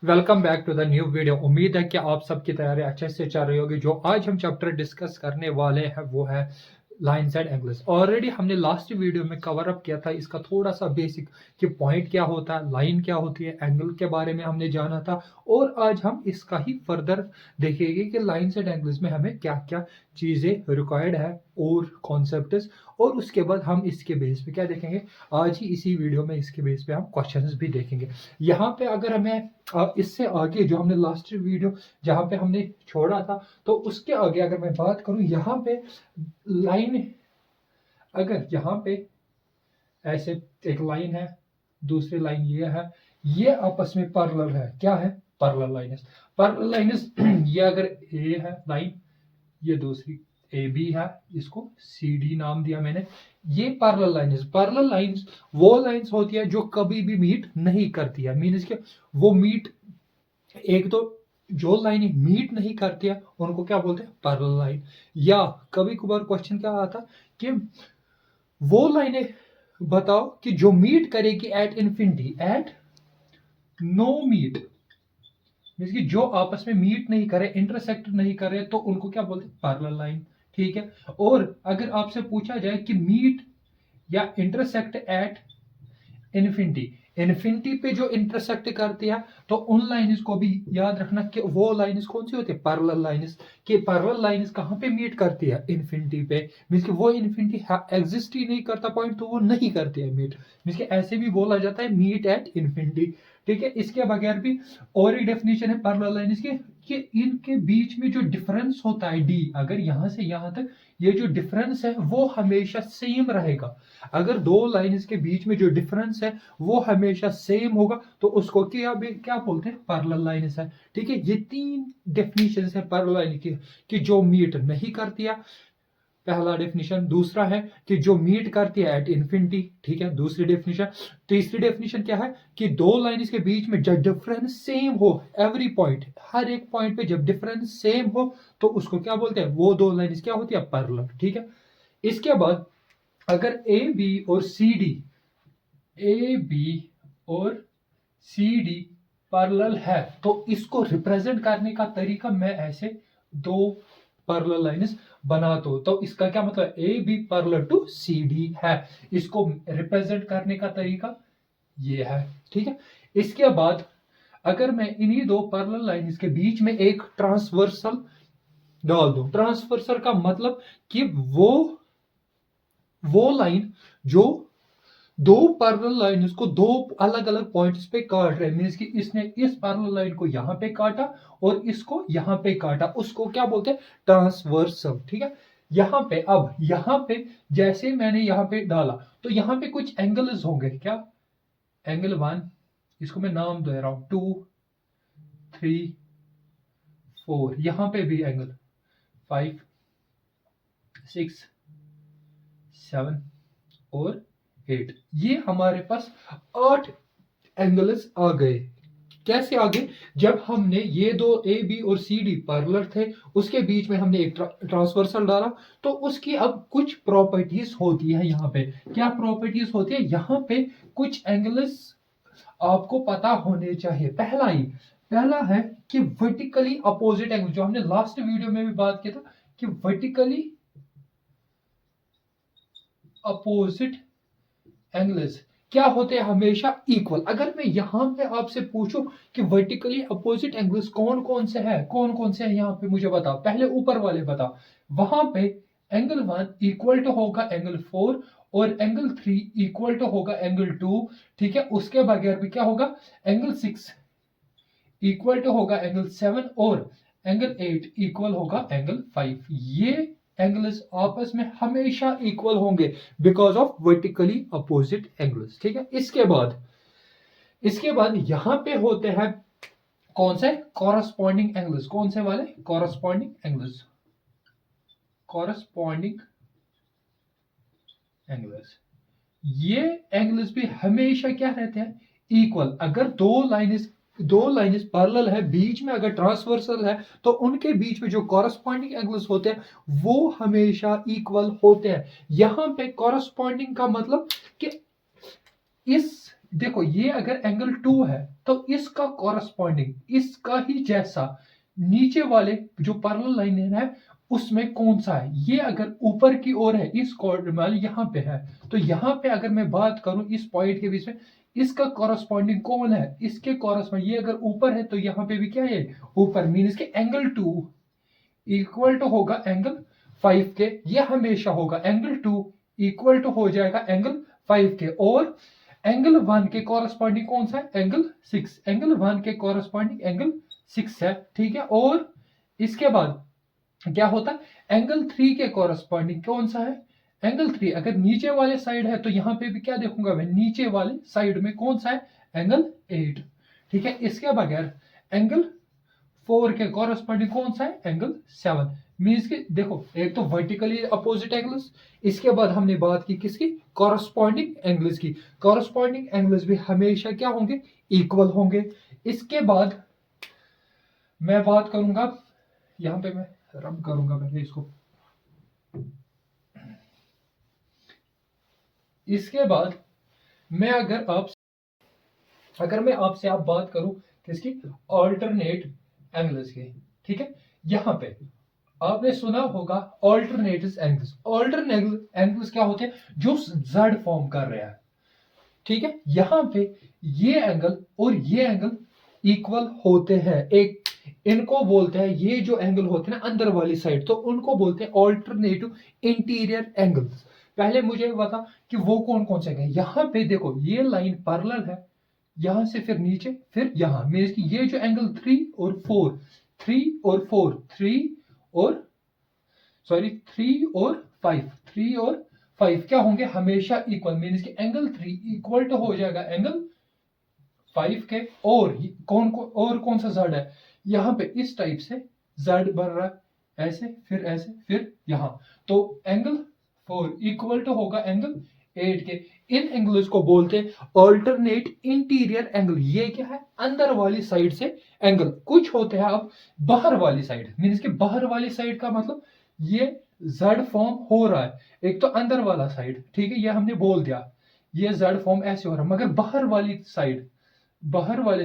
Welcome back to the new video. उम्मीद है कि आप सबकी तैयारी अच्छे से चल रही होगी। जो आज हम चैप्टर डिस्कस करने वाले हैं वो है लाइन्स एंड एंगल्स। ऑलरेडी हमने लास्ट वीडियो में कवर अप किया था इसका थोड़ा सा बेसिक कि पॉइंट क्या होता है, लाइन क्या होती है, एंगल के बारे में हमने जाना था। और आज हम इसका ही फर्दर देखेंगे कि लाइन्स एंड एंगल्स में हमें क्या क्या चीज़ें रिक्वायर्ड है और कॉन्सेप्ट्स, और उसके बाद हम इसके बेस पे क्या देखेंगे। आज ही इसी वीडियो में इसके बेस पे हम क्वेश्चंस भी देखेंगे। यहाँ पे अगर हमें इससे आगे जो हमने लास्ट वीडियो जहाँ पे हमने छोड़ा था, तो उसके आगे अगर मैं बात करूं, यहाँ पे लाइन, अगर यहाँ पे ऐसे एक लाइन है, दूसरी लाइन ये है, ये आपस में पैरेलल है। क्या है? Parallel lines. पैरेलल लाइन्स ये अगर ए है लाइन, ये दूसरी ए बी है, इसको सी डी नाम दिया मैंने। ये पैरेलल लाइन्स। पैरेलल लाइन्स वो लाइन्स होती है जो कभी भी मीट नहीं करती है। मीन्स के वो मीट, एक तो जो लाइन मीट नहीं करती है उनको क्या बोलते हैं? Parallel line. या कभी कभार क्वेश्चन क्या आता कि वो लाइनें बताओ कि जो मीट करेगी at infinity, at no meet, means कि जो आपस में मीट नहीं करे, इंटरसेक्ट नहीं करे, तो उनको क्या बोलते हैं? Parallel line. ठीक है। और अगर आपसे पूछा जाए कि मीट या इंटरसेक्ट एट इन्फिनिटी, इन्फिनिटी पे जो इंटरसेक्ट करती है, तो उन लाइन्स को भी याद रखना कि वो लाइन्स कौन सी होती है? Parallel lines. कि पैरेलल लाइन्स कहाँ पे मीट करती है? इन्फिनिटी पे। मीन्स कि वो इन्फिनिटी एग्जिस्ट ही नहीं करता पॉइंट, तो वो नहीं करती है मीट। मीन्स कि ऐसे भी बोला जाता है मीट एट इन्फिनिटी। ठीक है। इसके बगैर भी और एक डेफिनेशन है पैरेलल लाइन्स की कि इनके बीच में जो डिफरेंस होता है डी, अगर यहां से यहां तक ये जो डिफरेंस है वो हमेशा सेम रहेगा। अगर दो लाइन्स के बीच में जो डिफरेंस है वो हमेशा सेम होगा, तो उसको क्या बोलते हैं? पैरेलल लाइन्स है। ठीक है। ये तीन डेफिनेशन है पैरेलल लाइन की कि जो मीट नहीं करती है, पहला डेफिनेशन। दूसरा है कि जो मीट करती है एट इन्फिनिटी। ठीक है, दूसरी डेफिनेशन। तीसरी डेफिनेशन क्या है कि दो लाइन्स के बीच में जब डिफरेंस सेम हो, एवरी पॉइंट, हर एक पॉइंट पे जब डिफरेंस सेम हो, तो उसको क्या बोलते हैं? वो दो लाइन्स क्या होती है? पैरेलल। ठीक है। इसके बाद अगर ए बी और सी डी, ए बी और सी डी पैरेलल है, तो इसको रिप्रेजेंट करने का तरीका मैं ऐसे दो पैरेलल लाइन्स बनाता हूं। तो इसका क्या मतलब? A B parallel to C D है। इसको रिप्रेजेंट करने का तरीका ये है। ठीक है। इसके बाद अगर मैं इन्हीं दो पैरेलल लाइन्स के बीच में एक ट्रांसवर्सल डाल दूं, ट्रांसवर्सल का मतलब कि वो लाइन जो दो पैरेलल लाइन्स को दो अलग अलग पॉइंट्स पे काट रहे हैं। मींस कि इसने इस पैरेलल लाइन को यहां पे काटा और इसको यहां पे काटा, उसको क्या बोलते हैं? ट्रांसवर्सल। ठीक है। यहां पे, अब यहां पे जैसे मैंने यहां पे डाला, तो यहां पे कुछ एंगल्स होंगे। क्या? एंगल 1, इसको मैं नाम दे रहा हूं 2, 3, 4। यहां पे भी एंगल 5, 6, 7 और 8। ये हमारे पास 8 एंगल्स आ गए। कैसे आ गए? जब हमने ये दो ए बी और सी डी पैरेलल थे, उसके बीच में हमने एक ट्रांसवर्सल डाला, तो उसकी अब कुछ प्रॉपर्टीज होती है। यहाँ पे क्या प्रॉपर्टीज होती है? यहाँ पे कुछ एंगल्स आपको पता होने चाहिए। पहला है कि वर्टिकली अपोजिट एंगल, जो हमने लास्ट वीडियो में भी बात किया था कि वर्टिकली अपोजिट एंगल्स क्या होते हैं? हमेशा इक्वल। अगर मैं यहां पे आपसे पूछूं कि वर्टिकली अपोजिट एंगल्स कौन कौन से हैं, कौन कौन से हैं, यहां पे मुझे बताओ। पहले ऊपर वाले बताओ। वहां पे एंगल 1 इक्वल टू होगा एंगल 4, और एंगल 3 इक्वल टू होगा एंगल 2। ठीक है। उसके बगैर भी क्या होगा? एंगल 6 इक्वल टू होगा एंगल 7, और एंगल 8 इक्वल होगा एंगल 5। ये एंगल्स आपस में हमेशा इक्वल होंगे because of vertically opposite angles. ठीक है। इसके बाद यहां पे होते हैं कौन से? Corresponding angles. कौन से वाले? Corresponding angles. कॉरस्पॉन्डिंग एंगल्स, ये एंगल्स भी हमेशा क्या रहते हैं? इक्वल। अगर दो लाइन्स पैरेलल है, बीच में अगर ट्रांसवर्सल है, तो उनके बीच में जो कॉरस्पॉन्डिंग एंगल्स होते हैं वो हमेशा इक्वल होते हैं। यहां पे कॉरस्पॉन्डिंग का मतलब कि इस देखो ये अगर एंगल 2 है तो इसका कॉरस्पॉन्डिंग इसका ही जैसा नीचे वाले जो पैरेलल लाइन है उसमें कौन सा है, ये अगर ऊपर की ओर है इस कॉर्नर यहाँ पे है, तो यहाँ पे अगर मैं बात करूं इस पॉइंट के बीच में इसका कॉरस्पॉन्डिंग कौन है, इसके कॉरस्पॉन्डिंग ये अगर ऊपर है तो यहाँ पे भी क्या है ऊपर, मीन के एंगल 2 इक्वल टू होगा एंगल 5 के, ये हमेशा होगा एंगल 2 इक्वल टू हो जाएगा एंगल 5 के, और एंगल 1 के कॉरस्पॉन्डिंग कौन सा है एंगल 6, एंगल 1 के कॉरस्पॉन्डिंग एंगल 6 है, ठीक है। और इसके बाद क्या होता है एंगल 3 के कॉरस्पॉन्डिंग कौन सा है एंगल 3, अगर नीचे वाले साइड है तो यहाँ पे भी क्या देखूंगा मैं नीचे वाले साइड में कौन सा है एंगल 8, ठीक है। इसके बगैर एंगल 4 के कॉरस्पॉन्डिंग कौन सा है एंगल 7, मीन्स कि देखो एक तो वर्टिकली अपोजिट एंगल्स, इसके बाद हमने बात की किसकी कॉरस्पॉन्डिंग एंगल्स की, कॉरस्पॉन्डिंग एंगल्स भी हमेशा क्या होंगे इक्वल होंगे। इसके बाद मैं बात करूंगा, यहां पे मैं रब करूंगा पहले इसको, इसके बाद मैं अगर मैं आपसे आप बात करूं किसकी ऑल्टरनेट एंगल्स की, ठीक है। यहां पे आपने सुना होगा ऑल्टरनेट एंगल्स, ऑल्टरनेट एंगल्स क्या होते हैं जो जेड फॉर्म कर रहे हैं, ठीक है। यहां पे ये एंगल और ये एंगल इक्वल होते हैं, एक इनको बोलते हैं ये जो एंगल होते हैं ना अंदर वाली साइड, तो उनको बोलते हैं ऑल्टरनेटिव इंटीरियर एंगल्स। पहले मुझे बता कि वो कौन कौन से हैं। यहां पे देखो ये लाइन पैरेलल है, यहां से फिर नीचे फिर यहां, मींस कि ये जो एंगल 3 और 5 क्या होंगे हमेशा इक्वल, मींस कि एंगल 3 इक्वल टू हो जाएगा एंगल 5 के, और कौन सा जेड है यहाँ पे इस टाइप से जेड बन रहा है ऐसे फिर यहां, तो एंगल 4 इक्वल टू होगा एंगल 8 के। इन एंगल्स को बोलते हैं ऑल्टरनेट इंटीरियर एंगल, ये क्या है अंदर वाली साइड से एंगल, कुछ होते हैं अब बाहर वाली साइड, मीन्स कि बाहर वाली साइड का मतलब ये जेड फॉर्म हो रहा है, एक तो अंदर वाला साइड, ठीक है, ये हमने बोल दिया ये जेड फॉर्म ऐसे हो रहा है, मगर बाहर वाले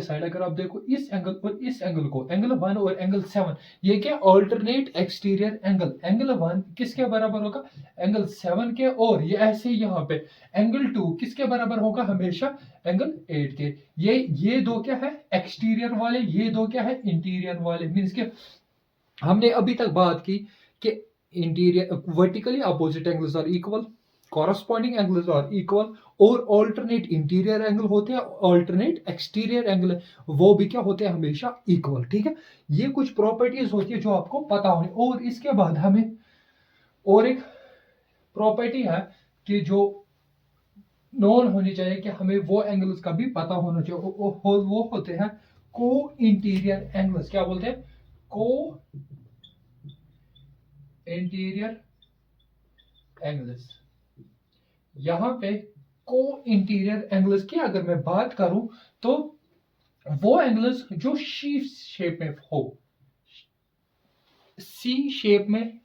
साइड अगर आप देखो इस एंगल और इस एंगल को, एंगल 1 और एंगल 7, ये क्या ऑल्टरनेट एक्सटीरियर एंगल, एंगल 1 किसके बराबर होगा एंगल 7 के, और ये ऐसे यहाँ पे एंगल 2 किसके बराबर होगा हमेशा एंगल 8 के। ये दो क्या है एक्सटीरियर वाले, ये दो क्या है इंटीरियर वाले, मीन्स के हमने अभी तक बात की कि interior vertically opposite angles are equal, corresponding angles are equal, और ऑल्टरनेट इंटीरियर एंगल होते हैं, ऑल्टरनेट एक्सटीरियर एंगल वो भी क्या होते हैं हमेशा इक्वल, ठीक है। ये कुछ प्रॉपर्टीज होती है जो आपको पता होनी, और इसके बाद हमें और एक प्रॉपर्टी है कि जो नोन होनी चाहिए कि हमें वो एंगल्स का भी पता होना चाहिए, वो होते हैं को इंटीरियर एंगल्स, क्या बोलते हैं को इंटीरियर एंगल्स। यहां पे को इंटीरियर एंगल्स की अगर मैं बात करूं तो वो एंगल्स जो सी शेप में हो, सी शेप में,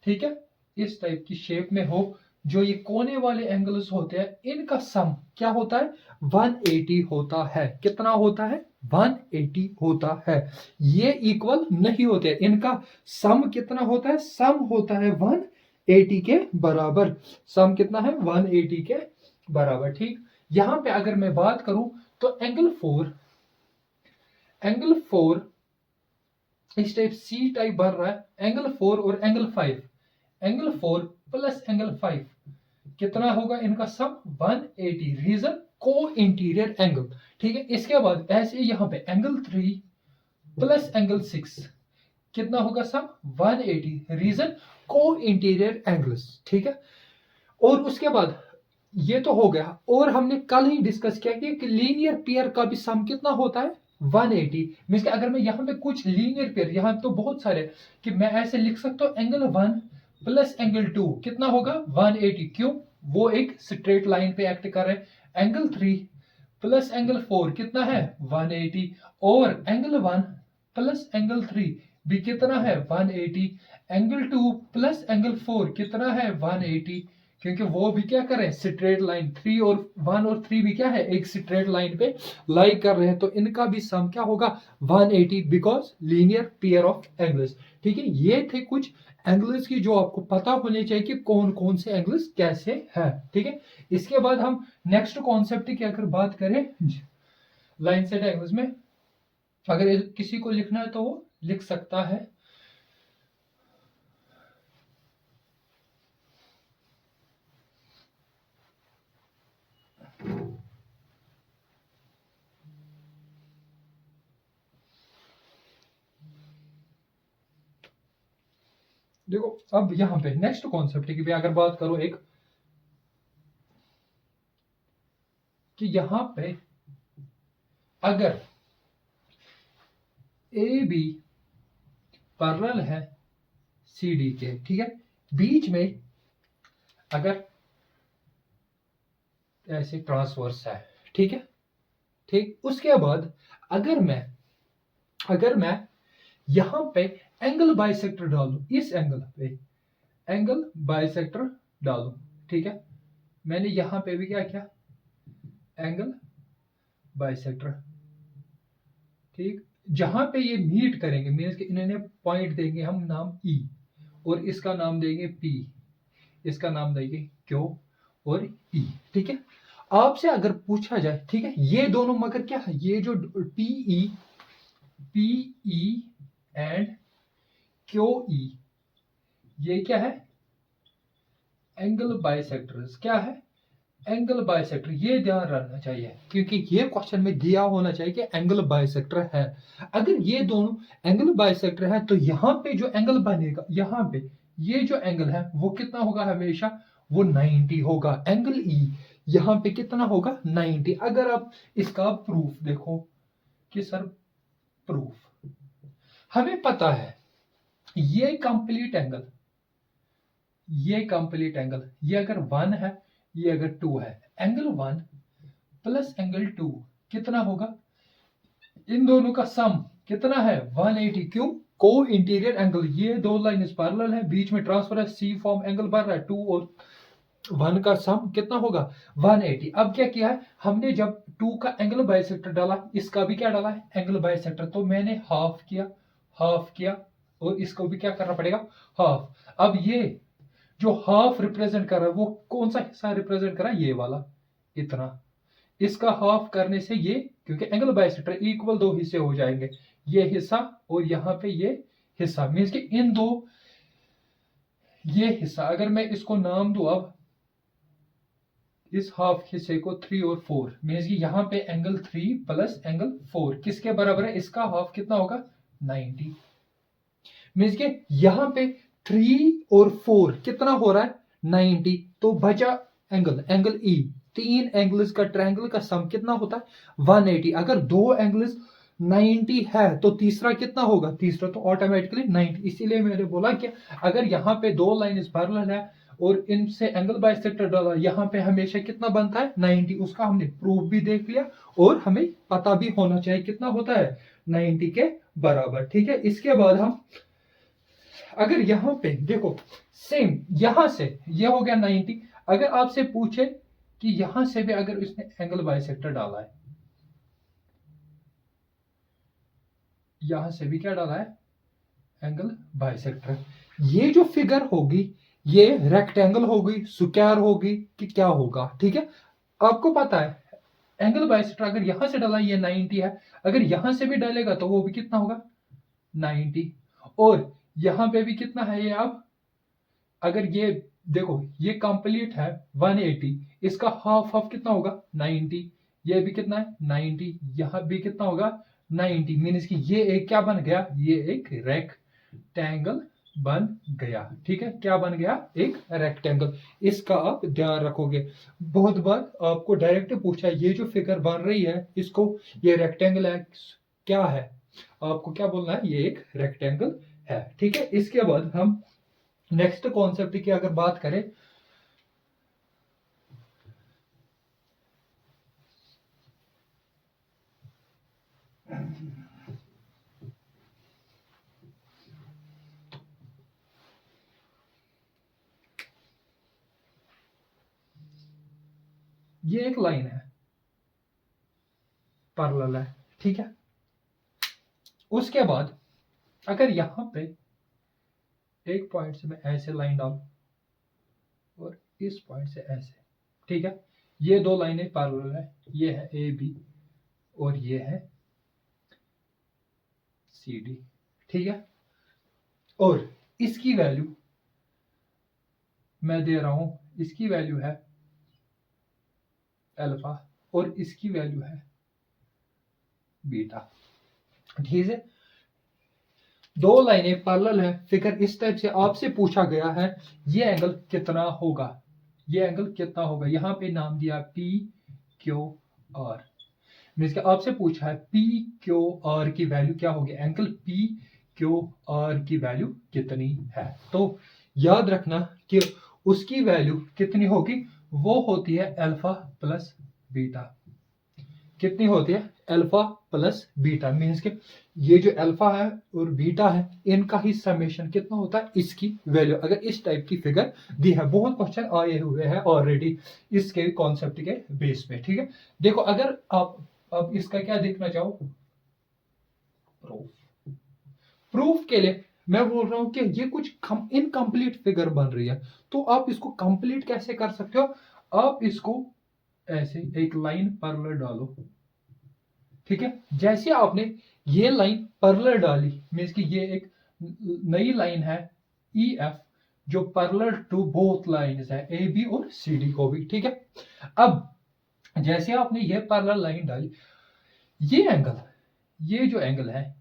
ठीक है, इस टाइप की शेप में हो, जो ये कोने वाले एंगल्स होते हैं इनका सम क्या होता है 180 होता है, कितना होता है 180 होता है, ये इक्वल नहीं होते, इनका सम कितना होता है, सम होता है 180 के बराबर, सम कितना है 180 के बराबर, ठीक। यहां पे अगर मैं बात करूं तो एंगल 4 इस टाइप सी टाइप भर रहा है, एंगल 4 और एंगल 5, एंगल 4 प्लस एंगल 5 कितना होगा इनका सम 180, रीजन को इंटीरियर एंगल, ठीक है। इसके बाद ऐसे यहां पे एंगल 3 प्लस एंगल 6 कितना होगा सम 180, रीजन को इंटीरियर एंगल्स, ठीक है। और उसके बाद ये तो हो गया, और हमने कल ही डिस्कस किया कि लीनियर पेयर का भी सम कितना होता है 180, मींस कि अगर मैं यहाँ पे कुछ लीनियर पेयर, यहाँ तो बहुत सारे कि मैं ऐसे लिख सकता हूँ एंगल 1 प्लस एंगल 2 कितना होगा 180, क्यों वो एक स्ट्रेट लाइन पे एक्ट कर रहे हैं, एंगल 3 प्लस एंगल 4 कितना है 180, और एंगल 1 प्लस एंगल 3 भी कितना है 180, एंगल 2 प्लस एंगल 4 कितना है 180, क्योंकि वो भी क्या कर रहे हैं, स्ट्रेट लाइन, 3 और 1 और 3 भी क्या है, एक स्ट्रेट लाइन पे लाई कर रहे हैं, तो इनका भी सम क्या होगा 180, because linear pair of angles. ठीक है, ये थे कुछ एंगल्स की जो आपको पता होने चाहिए कि कौन कौन से एंगल्स कैसे हैं। ठीक है, इसके बाद हम नेक्स्ट कॉन्सेप्ट की अगर बात करें लाइन सेट एंगल्स में, अगर किसी को लिखना है तो वो लिख सकता है। देखो अब यहां पे नेक्स्ट कॉन्सेप्ट की भी अगर बात करो एक, कि यहां पे अगर ए बी पैरेलल है सी डी के, ठीक है, बीच में अगर ऐसे ट्रांसवर्स है, ठीक है, ठीक, उसके बाद अगर मैं यहां पे एंगल बाइसेक्टर डालूं, इस एंगल पे एंगल बाइसेक्टर डालूं, ठीक है, मैंने यहां पे भी क्या किया, एंगल बाइसेक्टर, ठीक, जहां पे ये मीट करेंगे, मीन्स कि इन्होंने पॉइंट देंगे हम नाम ई, और इसका नाम देंगे पी, इसका नाम देंगे क्यू और ई। ठीक है, आपसे अगर पूछा जाए, ठीक है, ये दोनों मगर क्या है, ये जो P E and Q E, ये क्या है, एंगल बाइसेक्टर्स, क्या है, एंगल बाइसेक्टर, ये ध्यान रखना चाहिए क्योंकि ये क्वेश्चन में दिया होना चाहिए कि एंगल बाइसेक्टर है। अगर ये दोनों एंगल बाइसेक्टर है तो यहां पे जो एंगल बनेगा, यहां पे ये जो एंगल है वो कितना होगा, हमेशा वो 90 होगा। एंगल ई यहां पे कितना होगा, 90। अगर आप इसका प्रूफ देखो कि सर प्रूफ, हमें पता है ये कंप्लीट एंगल, ये कंप्लीट एंगल, ये अगर 1 है, ये अगर 2 है, एंगल 1 प्लस एंगल 2 कितना होगा, इन दोनों का सम कितना है 180। क्यों, को इंटीरियर एंगल, ये दो लाइन पैरेलल है, बीच में ट्रांसफर है, सी फॉर्म एंगल बन रहा है, 2 और 1 का सम कितना होगा 180। अब क्या किया है हमने, जब 2 का एंगल बाइसेक्टर डाला, इसका भी क्या डाला है, एंगल बाइसेक्टर, तो मैंने हाफ किया और इसको भी क्या करना पड़ेगा, हाफ। अब ये जो हाफ रिप्रेजेंट कर रहा है वो कौन सा हिस्सा रिप्रेजेंट कर रहा है, ये वाला, इतना, इसका हाफ करने से ये, क्योंकि एंगल बाइसेक्टर इक्वल दो हिस्से हो जाएंगे, ये हिस्सा और यहां पे ये हिस्सा, मीन्स कि इन दो, ये हिस्सा अगर मैं इसको नाम दूं अब, इस हाफ हिस्से को 3 और 4, मीन्स कि यहां पे एंगल 3 प्लस एंगल 4 किसके बराबर है, इसका हाफ कितना होगा 90, मीन्स कि यहां पे 3 और 4 कितना हो रहा है 90, तो बचा एंगल ई, 3 एंगल्स का ट्रायंगल का सम कितना होता है 180। अगर दो एंगल्स 90 है तो तीसरा कितना होगा, तीसरा तो ऑटोमेटिकली 90। इसीलिए मैंने बोला कि अगर यहाँ पे दो लाइन पैरेलल है और इनसे एंगल बाइसेक्टर डाला, यहाँ पे हमेशा कितना बनता है 90, उसका हमने प्रूफ भी देख लिया और हमें पता भी होना चाहिए कितना होता है 90 के बराबर। ठीक है, इसके बाद हम अगर यहां पे देखो, सेम यहां से ये हो गया 90, अगर आपसे पूछे कि यहां से भी अगर इसने एंगल बाइसेक्टर डाला है, यहां से भी क्या डाला है एंगल बाइसेक्टर, ये जो फिगर होगी ये रेक्टेंगल होगी, स्क्वायर होगी कि क्या होगा। ठीक है, आपको पता है एंगल बाइसेक्टर अगर यहां से डाला ये 90 है, अगर यहां से भी डालेगा तो वो भी कितना होगा 90, और यहां पे भी कितना है ये, अब अगर ये देखो ये कंप्लीट है 180, इसका हाफ हाफ कितना होगा 90, ये भी कितना है 90, यहां भी कितना होगा 90, मीन्स कि ये एक क्या बन गया, ये एक रेक्टेंगल बन गया। ठीक है, क्या बन गया, एक रेक्टेंगल। इसका आप ध्यान रखोगे, बहुत बार आपको डायरेक्ट पूछा ये जो फिगर बन रही है इसको, ये रेक्टेंगल है क्या है, आपको क्या बोलना है, ये एक रेक्टेंगल है। ठीक है, इसके बाद हम नेक्स्ट कॉन्सेप्ट की अगर बात करें, एक लाइन है, पैरेलल है, ठीक है। उसके बाद अगर यहां पे एक पॉइंट से मैं ऐसे लाइन डालूं और इस पॉइंट से ऐसे, ठीक है, ये दो लाइनें पैरेलल है, ये है ए बी और ये है सी डी, ठीक है। और इसकी वैल्यू मैं दे रहा हूं, इसकी वैल्यू है अल्फा और इसकी वैल्यू है बीटा, ठीक है। दो लाइनें पैरेलल है, फिगर इस टाइप से आपसे पूछा गया है ये एंगल कितना होगा, ये एंगल कितना होगा। यहां पे नाम दिया पी क्यू आर, मीन्स कि आपसे पूछा है पी क्यू आर की वैल्यू क्या होगी, एंगल पी क्यू आर की वैल्यू कितनी है। तो याद रखना कि उसकी वैल्यू कितनी होगी, वो होती है अल्फा प्लस बीटा। कितनी होती है, अल्फा प्लस बीटा, मीन्स के ये जो अल्फा है और बीटा है इनका ही समेशन कितना होता है, इसकी वैल्यू। अगर इस टाइप की फिगर दी है, बहुत क्वेश्चन आए हुए हैं ऑलरेडी इसके कॉन्सेप्ट के बेस पे, ठीक है। देखो अगर आप अब इसका क्या देखना चाहो, प्रूफ। प्रूफ के लिए मैं बोल रहा हूं कि ये कुछ इनकम्प्लीट फिगर बन रही है, तो आप इसको कंप्लीट कैसे कर सकते हो, आप इसको ऐसे एक लाइन पैरेलल डालो, ठीक है। जैसे आपने ये लाइन पैरेलल डाली, मीन्स कि ये एक नई लाइन है ई एफ जो पैरेलल टू बोथ लाइंस है ए बी और सी डी को भी, ठीक है। अब जैसे आपने ये पैरेलल लाइन डाली, ये एंगल, ये जो एंगल है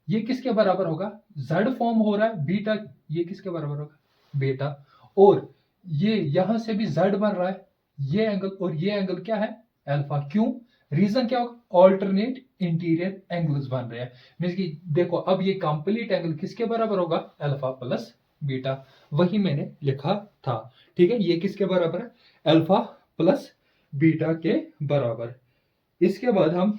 ये किसके बराबर होगा, जेड फॉर्म हो रहा है बीटा, ये किसके बराबर होगा, बीटा। और ये यहां से भी जेड बन रहा है, ये एंगल और ये एंगल क्या है, अल्फा। क्यों, रीजन क्या होगा, ऑल्टरनेट इंटीरियर एंगल्स बन रहे हैं। मींस कि देखो अब ये कंप्लीट एंगल किसके बराबर होगा, अल्फा प्लस बीटा, वही मैंने लिखा था, ठीक है। ये किसके बराबर है, अल्फा प्लस बीटा के बराबर। इसके बाद हम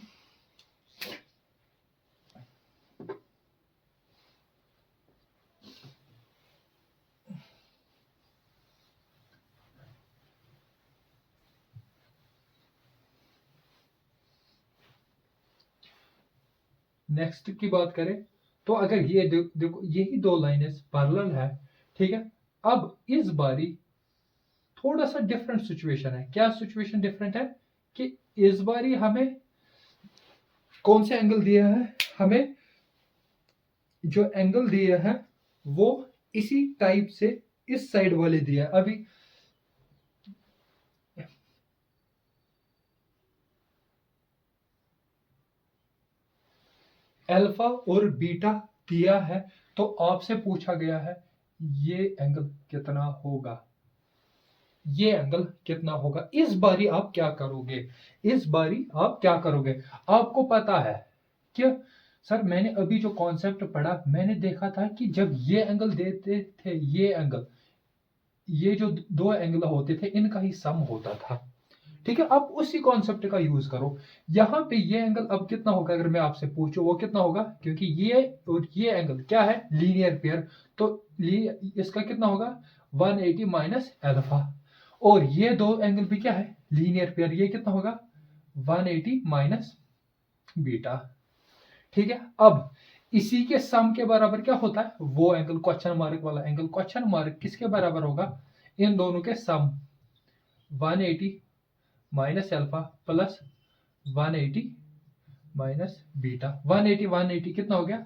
नेक्स्ट की बात करें, तो अगर ये देखो यही दो लाइनें पैरेलल है, ठीक है। अब इस बारी थोड़ा सा डिफरेंट सिचुएशन है। क्या सिचुएशन डिफरेंट है कि इस बारी हमें कौन से एंगल दिया है, हमें जो एंगल दिया है वो इसी टाइप से इस साइड वाले दिया है। अभी अल्फा और बीटा दिया है, तो आपसे पूछा गया है ये एंगल कितना होगा, ये एंगल कितना होगा। इस बारी आप क्या करोगे, इस बारी आप क्या करोगे, आपको पता है कि सर मैंने अभी जो कॉन्सेप्ट पढ़ा, मैंने देखा था कि जब ये एंगल देते थे, ये एंगल, ये जो दो एंगल होते थे इनका ही सम होता था, ठीक है। अब उसी कॉन्सेप्ट का यूज करो। यहां पे ये एंगल अब कितना होगा, अगर मैं आपसे पूछूं वो कितना होगा, क्योंकि ये और ये एंगल क्या है, लीनियर पेयर, तो इसका कितना होगा 180 माइनस अल्फा। और ये दो एंगल भी क्या है, लीनियर पेयर, ये कितना होगा 180 माइनस बीटा, ठीक है। अब इसी के सम के बराबर क्या होता है, वो एंगल क्वेश्चन मार्क वाला एंगल, क्वेश्चन मार्क किसके बराबर होगा, इन दोनों के सम 180 minus alpha plus 180 minus beta. 180 180 कितना हो गया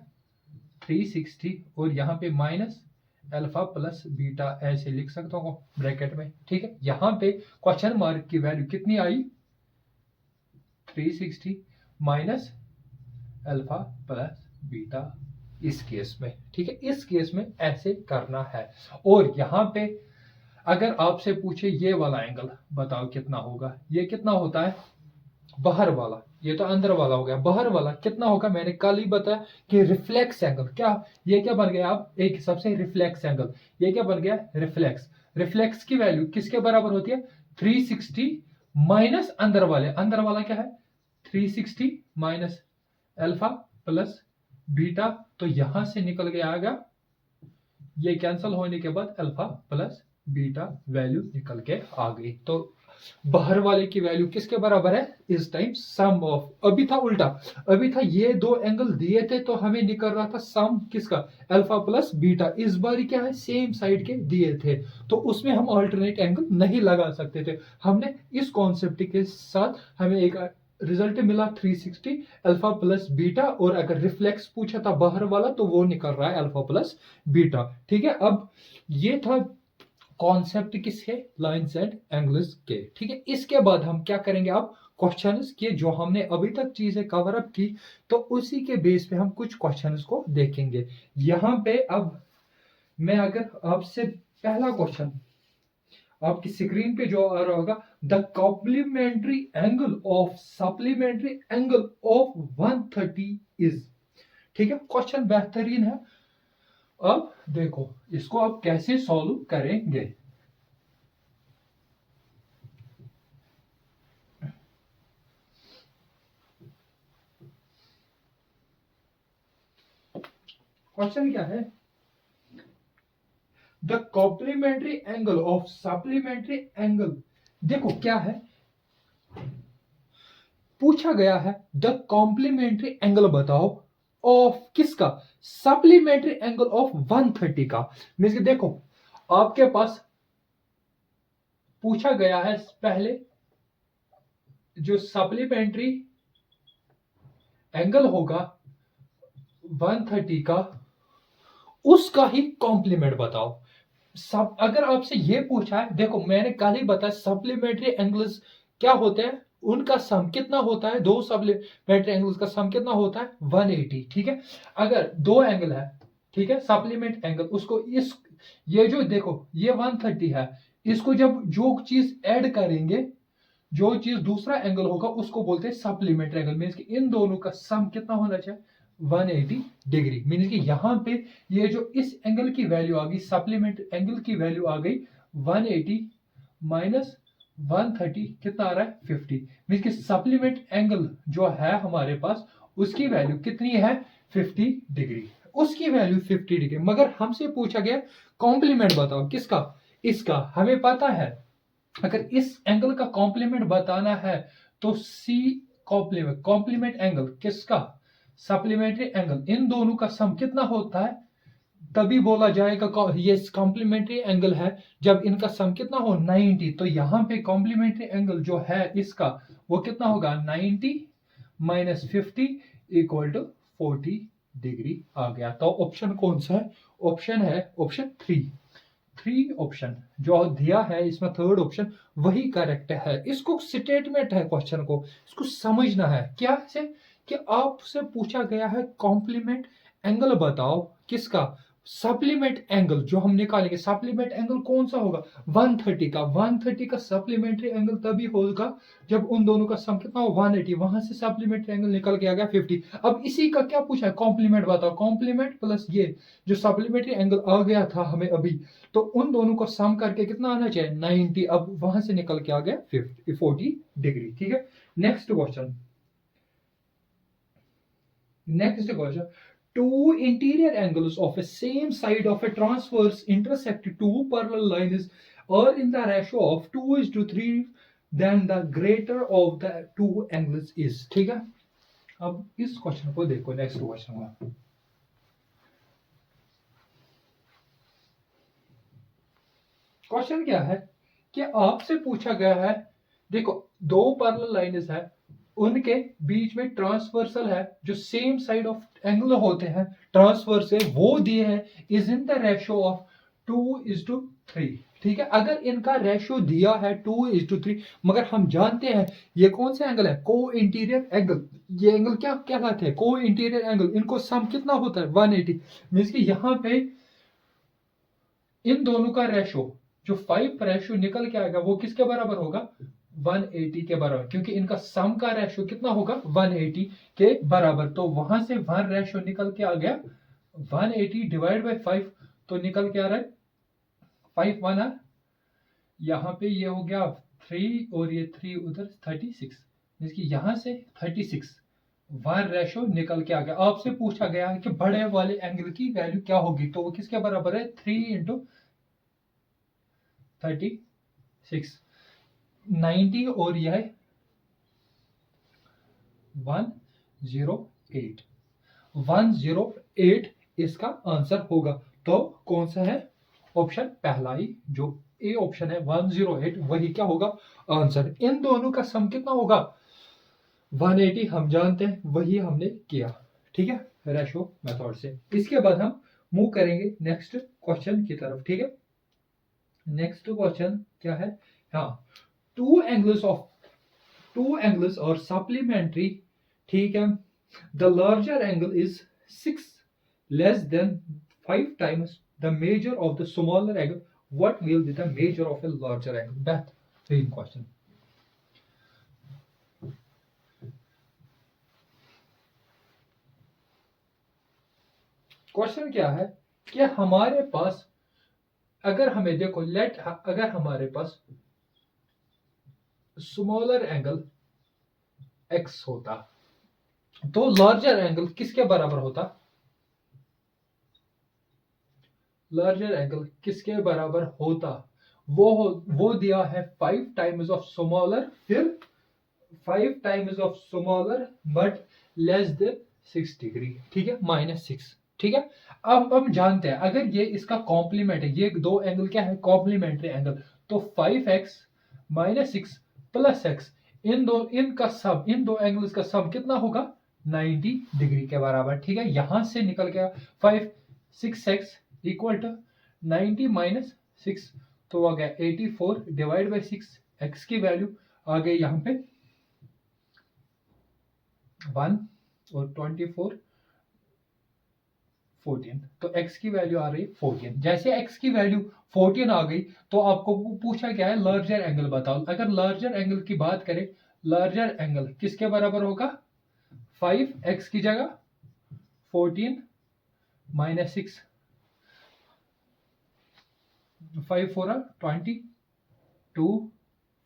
360, और यहाँ पे माइनस अल्फा प्लस बीटा, ऐसे लिख सकता हूँ ब्रैकेट में, ठीक है। यहाँ पे क्वेश्चन मार्क की वैल्यू कितनी आई 360 माइनस अल्फा प्लस बीटा इस केस में, ठीक है। इस केस में ऐसे करना है। और यहाँ पे अगर आपसे पूछे ये वाला एंगल बताओ कितना होगा, ये कितना होता है बाहर वाला, ये तो अंदर वाला हो गया, बाहर वाला कितना होगा, मैंने कल ही बताया कि रिफ्लेक्स एंगल। क्या ये क्या बन गया, आप एक हिसाब से रिफ्लेक्स एंगल, ये क्या बन गया रिफ्लेक्स। रिफ्लेक्स की वैल्यू किसके बराबर होती है 360 माइनस अंदर वाले, अंदर वाला क्या है 360 माइनस अल्फा प्लस बीटा। तो यहां से निकल के आएगा, ये कैंसिल होने के बाद अल्फा प्लस बीटा वैल्यू निकल के आ गई। तो बाहर वाले की वैल्यू किसके बराबर है, इस टाइम सम ऑफ, अभी था उल्टा, अभी था ये दो एंगल दिए थे तो हमें निकल रहा था सम किसका, अल्फा प्लस बीटा, इस बार क्या है सेम साइड के दिए थे तो उसमें हम अल्टरनेट एंगल नहीं लगा सकते थे। हमने इस कॉन्सेप्ट के साथ हमें एक रिजल्ट मिला 360 अल्फा प्लस बीटा, और अगर रिफ्लेक्स पूछा था बाहर वाला तो वो निकल रहा है अल्फा प्लस बीटा। ठीक है, अब ये था कॉन्सेप्ट किसके, लाइन्स एंड एंगल्स के। ठीक है, इसके बाद हम क्या करेंगे, अब क्वेश्चंस के जो हमने अभी तक चीजें कवर अप की तो उसी के बेस पे हम कुछ क्वेश्चंस को देखेंगे। यहां पे अब मैं अगर आपसे पहला क्वेश्चन आपकी स्क्रीन पे जो आ रहा होगा, the complementary angle of supplementary angle of 130 is. ठीक है, क्वेश्चन बेहतरीन है। अब देखो इसको आप कैसे सॉल्व करेंगे। क्वेश्चन क्या है, the complementary angle of supplementary angle. देखो क्या है, पूछा गया है द कॉम्प्लीमेंट्री एंगल बताओ ऑफ किसका, सप्लीमेंट्री एंगल ऑफ 130 का। मींस कि देखो आपके पास पूछा गया है पहले जो सप्लीमेंट्री एंगल होगा 130 का उसका ही कॉम्प्लीमेंट बताओ। सब अगर आपसे ये पूछा है, देखो मैंने कल ही बताया सप्लीमेंट्री एंगल्स क्या होते हैं, उनका सम कितना होता है, दो सप्लीमेंट्री एंगल्स का सम कितना होता है 180। ठीक है, अगर दो एंगल है, ठीक है सप्लीमेंट एंगल, उसको इस ये जो देखो ये 130 है, इसको जब जो चीज ऐड करेंगे, जो चीज दूसरा एंगल होगा उसको बोलते हैं सप्लीमेंट्री एंगल। मींस कि इन दोनों का सम कितना होना चाहिए 180 डिग्री। मींस कि यहां पे ये जो इस एंगल की वैल्यू आ गई, सप्लीमेंट्री एंगल की वैल्यू आ गई 180 माइनस 130 कितना आ रहा है 50। मींस कि सप्लीमेंट एंगल जो है हमारे पास उसकी वैल्यू कितनी है 50 डिग्री, उसकी वैल्यू 50 डिग्री। मगर हमसे पूछा गया कॉम्प्लीमेंट बताओ किसका, इसका हमें पता है अगर इस एंगल का कॉम्प्लीमेंट बताना है तो सी कॉम्प्लीमेंट, कॉम्प्लीमेंट एंगल किसका, सप्लीमेंट्री एंगल, इन दोनों का सम कितना होता है तभी बोला जाएगा ये कॉम्प्लीमेंट्री एंगल है जब इनका सम कितना हो 90। तो यहां पे कॉम्प्लीमेंट्री एंगल जो है इसका वो कितना होगा 90 माइनस 50 इक्वल टू 40 डिग्री आ गया। तो ऑप्शन कौन सा है, ऑप्शन है ऑप्शन 3 ऑप्शन जो दिया है इसमें थर्ड ऑप्शन वही करेक्ट है। इसको स्टेटमेंट है क्वेश्चन को, इसको समझना है क्या से कि आपसे पूछा गया है कॉम्प्लीमेंट एंगल बताओ किसका, सप्लीमेंट एंगल जो हम निकालेंगे, सप्लीमेंट एंगल कौन सा होगा 130 का, 130 का सप्लीमेंट्री एंगल तभी होगा जब उन दोनों का सम कितना हो 180, वहां से सप्लीमेंट्री एंगल निकल के आ गया 50। अब इसी का क्या पूछा है कॉम्प्लीमेंट बताओ, कॉम्प्लीमेंट प्लस ये जो सप्लीमेंट्री एंगल आ गया था हमें अभी, तो उन दोनों को सम करके कितना आना चाहिए 90, अब वहां से निकल के आ गया 40 डिग्री। ठीक है, next question, next question, two interior angles of a same side of a transverse intersect two parallel lines are in the ratio of 2:3, then the greater of the two angles is। ठीक है, अब इस question को देखो, next question में question क्या है कि आपसे पूछा गया है, देखो दो पैरेलल लाइन्स है उनके बीच में ट्रांसवर्सल है जो सेम साइड ऑफ एंगल होते हैं, ट्रांसवर्स है वो दिए हैं is in the ratio of 2:3। ठीक है, अगर इनका रेशियो दिया है 2:3, मगर हम जानते हैं ये कौन सा एंगल है को इंटीरियर एंगल, ये एंगल क्या कहलाते हैं को इंटीरियर एंगल, इनको सम कितना होता है 180। मींस कि यहां पे इन दोनों का रेशियो जो 5 रेशियो निकल के आएगा वो किसके बराबर होगा 180 के बराबर, क्योंकि इनका सम का रेशियो कितना होगा 180 के बराबर। तो वहां से 1 रेशियो निकल के आ गया 180 डिवाइड बाय 5, तो निकल के आ रहा है 5 1 है, यहाँ पे ये हो गया 3 और ये 3 उधर 36, जिसकी यहां से 36 1 रेशियो निकल के आ गया। आपसे पूछा गया है कि बड़े वाले एंगल की वैल्यू क्या होगी, तो वो किसके बराबर है 3 इंटू 36। 90 और यह 108 108 इसका आंसर होगा। तो कौन सा है? ऑप्शन पहला ही, जो ए ऑप्शन है 108, वही क्या होगा? आंसर। इन दोनों का सम कितना होगा? 180 हम जानते हैं, वही हमने किया। ठीक है, रेशो मेथड से। इसके बाद हम मूव करेंगे नेक्स्ट क्वेश्चन की तरफ। ठीक है, नेक्स्ट क्वेश्चन क्या है? हाँ, टू एंगल्स और सप्लीमेंट्री। ठीक है, the larger angle is 6 less than 5 times the measure of the smaller angle. What will be the measure of a larger angle? Better question. Question क्या है कि हमारे पास, अगर हमें देखो, अगर हमारे पास स्मॉलर एंगल x होता तो लार्जर एंगल किसके बराबर होता? लार्जर एंगल किसके बराबर होता? वो दिया है 5 टाइम्स ऑफ स्मॉलर, फिर 5 times of smaller but less than 6 degree. ठीक है, -6। ठीक है, अब हम जानते हैं अगर ये इसका कॉम्प्लीमेंट है, ये दो एंगल क्या है? Complementary angle. तो 5x - 6 + x, इन दो एंगल्स का सम कितना होगा? 90 डिग्री के बराबर। ठीक है, यहां से निकल गया 6x = 90 - 6, तो आ गया 84 / 6। x की वैल्यू आ गई यहां पे 1 और 24 14, तो x की वैल्यू आ रही 14। जैसे x की वैल्यू 14 आ गई तो आपको पूछा क्या है? लार्जर एंगल बताओ। अगर लार्जर एंगल की बात करें, लार्जर एंगल किसके बराबर होगा? 5x की जगह 14 - 6, 5 4 20, 2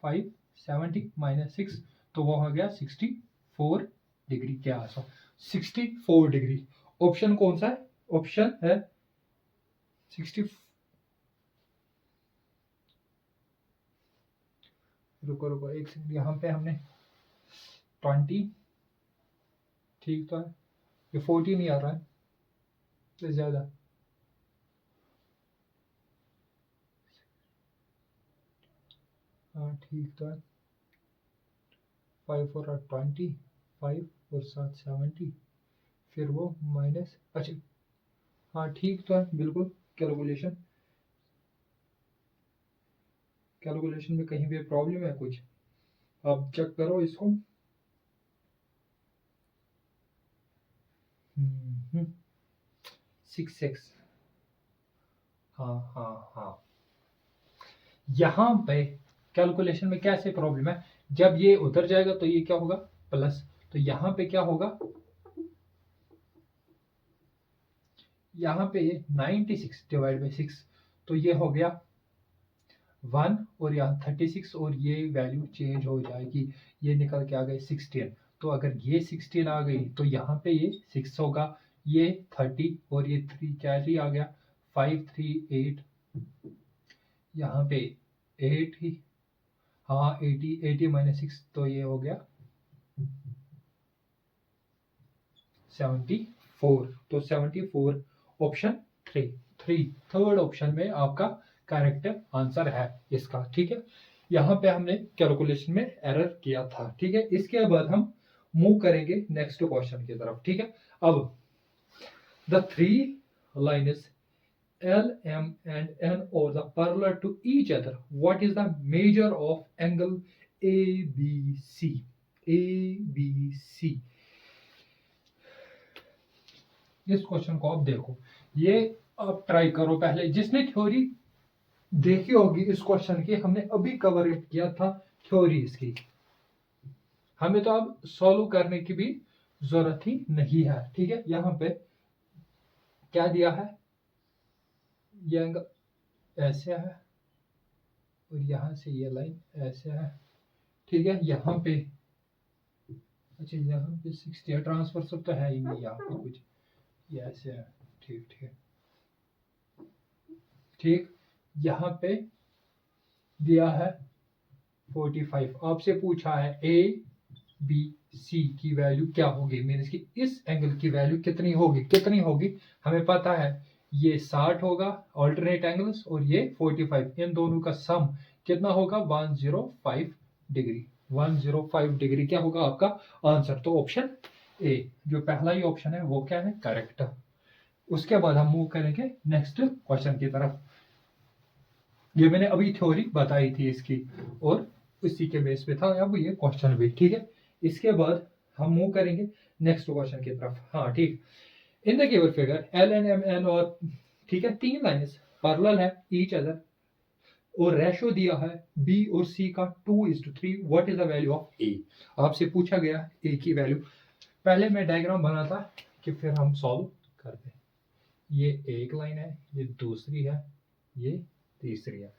5 70 - 6, तो वो हो गया 64 डिग्री के आसपास। 64 डिग्री। ऑप्शन कौन सा है? ऑप्शन है 60। रुको एक सेकंड, यहाँ पे हमने 20, ठीक तो है, ये 14 ही आ रहा है, तो ज्यादा। हाँ ठीक तो है, 5 4 20, 5 और 7 70, फिर वो माइनस, अच्छा हाँ ठीक तो है बिल्कुल। कैलकुलेशन में कहीं भी प्रॉब्लम है कुछ? आप चेक करो इसको। 6x, हाँ हाँ हाँ, यहाँ पे कैलकुलेशन में कैसे प्रॉब्लम है? जब ये उधर जाएगा तो ये क्या होगा? प्लस। तो यहाँ पे क्या होगा? यहाँ पे 96 / 6, तो ये हो गया 1, और यहाँ 36, और ये वैल्यू चेंज हो जाएगी, ये निकल के आ गए 16। तो अगर ये 16 आ गई तो यहाँ पे ये 6 होगा, ये 30 और ये 3 कैरी आ गया, 5 3 8, यहाँ पे 8 ही, हाँ 80 - 6, तो ये हो गया 74। तो 74 ऑप्शन 3 थर्ड ऑप्शन में आपका करेक्ट आंसर है इसका। ठीक है, यहाँ पे हमने कैलकुलेशन में एरर किया था। ठीक है, इसके बाद हम मूव करेंगे नेक्स्ट क्वेश्चन की तरफ। ठीक है, अब the three lines L, M and N or the parallel to each other. What is the measure of angle ABC? ABC। इस क्वेश्चन को आप देखो, ये आप ट्राई करो। पहले जिसने थ्योरी देखी होगी इस क्वेश्चन की, हमने अभी कवर किया था थ्योरी इसकी, हमें तो अब सॉल्व करने की भी जरूरत ही नहीं है। ठीक है, यहाँ पे क्या दिया है? ये एंगल ऐसे है और यहाँ से ये लाइन ऐसे है। ठीक है, यहाँ पे, अच्छा यहाँ पे 60 है, ट्रांसफर सब तो है ही नहीं यहाँ पे कुछ, ये ऐसे है। ठीक ठीक ठीक, यहाँ पे दिया है 45 आपसे पूछा है ए बी सी की वैल्यू क्या होगी, मीन्स कि इस एंगल की वैल्यू कितनी होगी हमें पता है, ये 60 होगा ऑल्टरनेट एंगल्स और ये 45, इन दोनों का सम कितना होगा 105 डिग्री। 105 डिग्री क्या होगा आपका आंसर। तो ऑप्शन ए जो पहला ही ऑप्शन है वो क्या है करेक्ट। उसके बाद हम मूव करेंगे नेक्स्ट क्वेश्चन की तरफ। ये मैंने अभी थ्योरी बताई थी इसकी और उसी के बेस पे था अब ये क्वेश्चन भी, ठीक है। इसके बाद हम मूव करेंगे नेक्स्ट क्वेश्चन की तरफ। हाँ ठीक। In the given figure L and M N और ठीक है तीन लाइन्स पैरेलल है ईच अदर और रेशो दिया है बी और सी का 2:3, what is the value of A. आपसे पूछा गया ए की वैल्यू। पहले मैं डायग्राम बनाता कि फिर हम सॉल्व करते। ये एक लाइन है, ये दूसरी है, ये तीसरी है,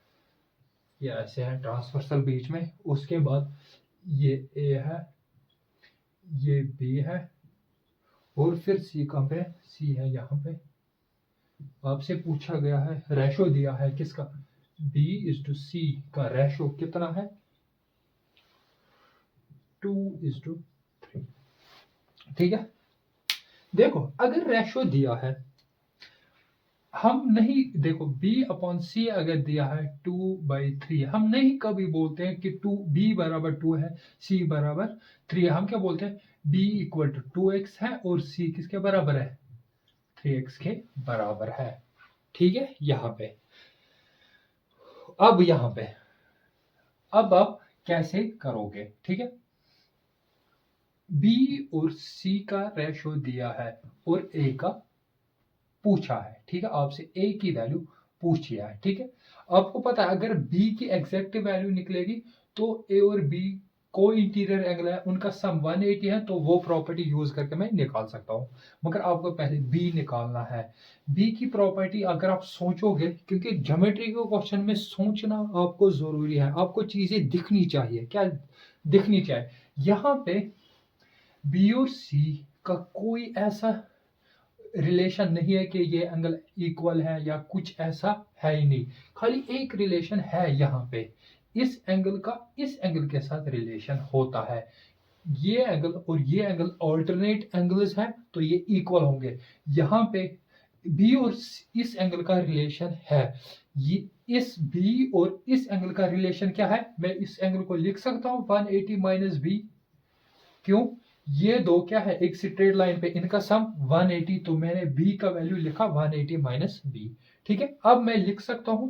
ये ऐसे है ट्रांसवर्सल बीच में। उसके बाद ये ए है, ये बी है और फिर सी कहाँ पे, सी है यहाँ पे। आपसे पूछा गया है रेशो दिया है किसका, B/C का रेशो कितना है 2:3, ठीक है। देखो अगर रेशो दिया है हम नहीं, देखो B/C अगर दिया है 2/3 हम नहीं कभी बोलते हैं कि B बराबर 2 है C बराबर 3। हम क्या बोलते हैं B इक्वल टू 2x है और C किसके बराबर है 3x के बराबर है, ठीक है। यहाँ पे अब आप कैसे करोगे, ठीक है। B और C का रेशो दिया है और A का पूछा है, ठीक है। आपसे A की वैल्यू पूछी है, ठीक है। आपको पता है अगर B की एग्जैक्ट वैल्यू निकलेगी तो A और B को इंटीरियर एंगल है, उनका सम 180 है, तो वो प्रॉपर्टी यूज करके मैं निकाल सकता हूँ। मगर आपको पहले B निकालना है। B की प्रॉपर्टी अगर आप सोचोगे, क्योंकि ज्योमेट्री के क्वेश्चन में सोचना आपको जरूरी है, आपको चीजें दिखनी चाहिए, क्या दिखनी चाहिए। यहाँ पे B और C का कोई ऐसा रिलेशन नहीं है कि ये एंगल इक्वल है या कुछ ऐसा है ही नहीं, खाली एक रिलेशन है यहाँ पे, इस एंगल का इस एंगल के साथ रिलेशन होता है। ये एंगल और ये एंगल ऑल्टरनेट एंगल्स हैं तो ये इक्वल होंगे। यहाँ पे बी और इस एंगल का रिलेशन है, ये इस बी और इस एंगल का रिलेशन क्या है, मैं इस एंगल को लिख सकता हूँ 180 माइनस बी। क्यों, ये दो क्या है एक स्ट्रेट लाइन पे, इनका सम 180, तो मैंने b का वैल्यू लिखा 180 माइनस बी, ठीक है। अब मैं लिख सकता हूं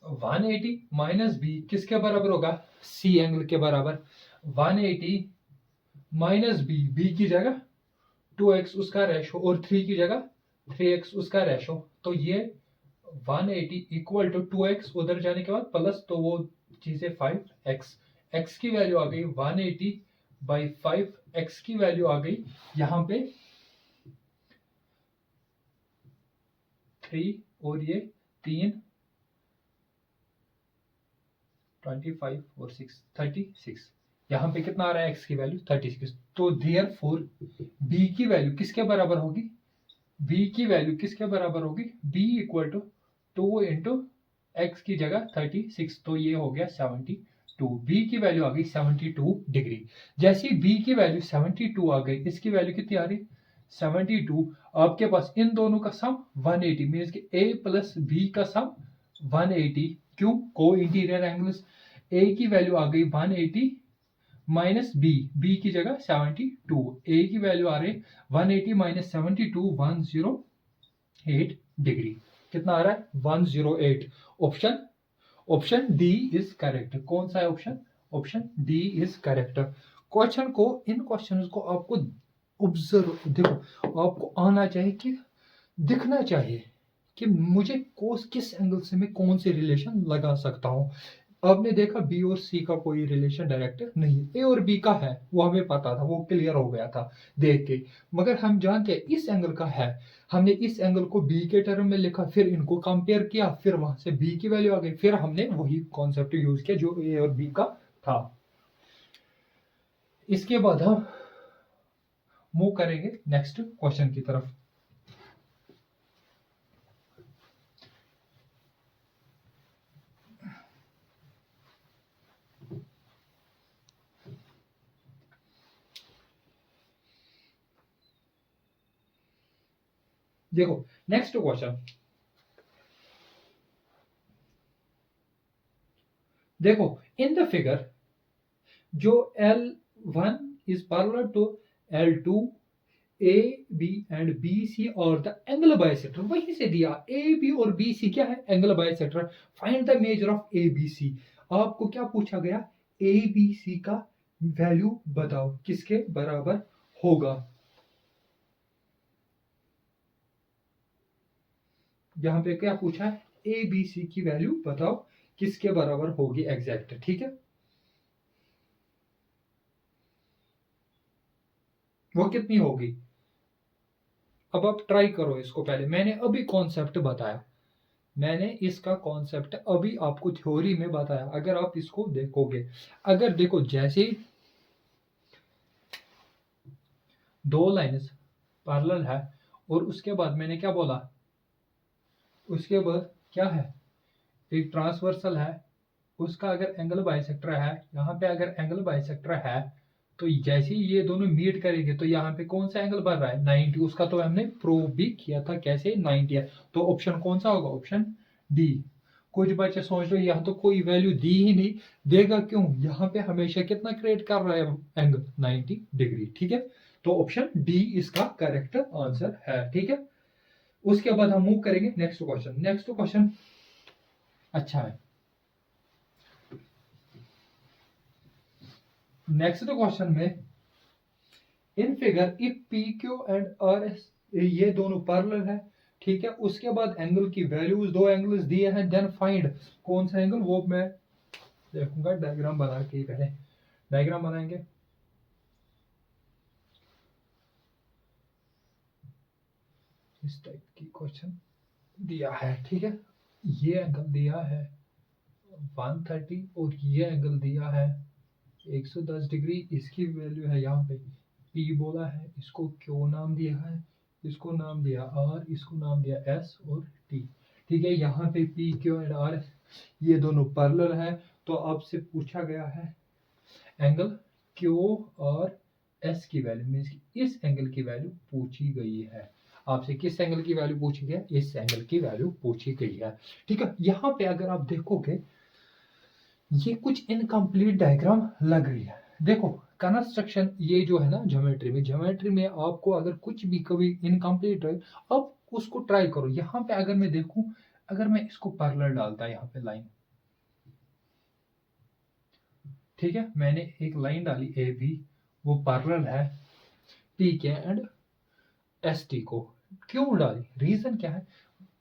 180 माइनस बी किसके बराबर होगा c एंगल के बराबर। 180 माइनस बी की जगह 2x उसका रेशो और 3 की जगह 3x उसका रेशो, तो ये 180 इक्वल टू 2x उधर जाने के बाद प्लस, तो वो चीजें 5x, x की वैल्यू आ गई 180 बाई 5, x की वैल्यू आ गई यहाँ पे 3 और ये 3, 25 और 6 36, यहाँ पे कितना आ रहा है x की वैल्यू 36। तो देयरफॉर b की वैल्यू किसके बराबर होगी, b की वैल्यू किसके बराबर होगी, b equal to 2 into X की जगह 36, तो ये हो गया 72। b की वैल्यू आ गई 72 डिग्री। जैसे ही b की वैल्यू 72 आ गई, इसकी वैल्यू कितनी आ रही 72, आपके पास इन दोनों का सम 180, मीन्स कि a प्लस b का सम 180। क्यों, को इंटीरियर एंगल्स, a की वैल्यू आ गई 180 माइनस b की जगह 72, a की वैल्यू आ रही 180 माइनस 72 108 डिग्री। कितना आ रहा है 108। Option D is correct. कौन सा है option D is correct. Question को, इन क्वेश्चंस को आपको ऑब्जर्व, देखो आपको आना चाहिए कि दिखना चाहिए कि मुझे किस एंगल से मैं कौन से रिलेशन लगा सकता हूं। आपने देखा बी और सी का कोई रिलेशन डायरेक्ट नहीं, ए और बी का है वो हमें पता था, वो क्लियर हो गया था देख के। मगर हम जानते हैं इस एंगल का है, हमने इस एंगल को बी के टर्म में लिखा, फिर इनको कंपेयर किया, फिर वहां से बी की वैल्यू आ गई, फिर हमने वही कॉन्सेप्ट यूज किया जो ए और बी का था। इसके बाद हम मूव करेंगे नेक्स्ट क्वेश्चन की तरफ। देखो नेक्स्ट क्वेश्चन, देखो इन द फिगर जो L1 is parallel to L2, A B and B C और द एंगल बाइसेक्टर, वहीं से दिया ए बी और बी सी क्या है, angle bisector. Find the measure of A B C. आपको क्या पूछा गया, ए बी सी का वैल्यू बताओ किसके बराबर होगा। यहां पे क्या पूछा है, ए बी सी की वैल्यू बताओ किसके बराबर होगी एग्जैक्ट, ठीक है। वो कितनी होगी, अब आप ट्राई करो इसको। पहले मैंने अभी कॉन्सेप्ट बताया, मैंने इसका कॉन्सेप्ट अभी आपको थ्योरी में बताया। अगर आप इसको देखोगे, अगर देखो जैसे दो लाइन्स पैरेलल है और उसके बाद मैंने क्या बोला, उसके बाद क्या है, एक ट्रांसवर्सल है, उसका अगर एंगल बाइसेक्टर है, यहाँ पे अगर एंगल बाइसेक्टर है तो जैसे ही ये दोनों मीट करेंगे तो यहाँ पे कौन सा एंगल बन रहा है, 90। उसका तो हमने प्रूव भी किया था कैसे, 90 है। तो ऑप्शन कौन सा होगा, ऑप्शन डी। कुछ बच्चे सोच रहे यहाँ तो कोई वैल्यू दी ही नहीं, देगा क्यों, यहाँ पे हमेशा कितना क्रिएट कर रहा है एंगल, 90 डिग्री, ठीक है। तो ऑप्शन डी इसका करेक्ट आंसर है, ठीक है। उसके बाद हम मूव करेंगे नेक्स्ट क्वेश्चन। नेक्स्ट क्वेश्चन अच्छा है। नेक्स्ट क्वेश्चन में in figure if P Q and R S ये दोनों पैरेलल है, ठीक है। उसके बाद एंगल की वैल्यूज, दो एंगल्स दिए हैं, देन फाइंड कौन सा एंगल, वो मैं देखूंगा डायग्राम बना के। पहले डायग्राम बनाएंगे। इस टाइप की क्वेश्चन दिया है, ठीक है। ये एंगल दिया है 130 और ये एंगल दिया है 110 डिग्री। इसकी वैल्यू है यहाँ पे P बोला है, इसको Q नाम दिया है, इसको नाम दिया R, इसको नाम दिया S और T, ठीक है। यहाँ पे P Q एंड R ये दोनों पैरेलल है, तो आपसे पूछा गया है एंगल Q और S की वैल्यू, मीन्स इस एंगल की वैल्यू पूछी गई है। आपसे किस एंगल की वैल्यू पूछी गई है, इस एंगल की वैल्यू पूछी गई है, ठीक है। यहाँ पे अगर आप देखोगे ये कुछ इनकम्प्लीट डायग्राम लग रही है। देखो कंस्ट्रक्शन ये जो है ना, ज्योमेट्री में आपको अगर कुछ भी कभी इनकम्प्लीट है, अब उसको ट्राई करो। यहाँ पे अगर मैं देखूं, अगर मैं इसको पैरेलल डालता यहाँ पे लाइन, ठीक है, मैंने एक लाइन डाली ए बी, वो पैरेलल है पी के एंड एस टी को। क्यों डाली, रीजन क्या है,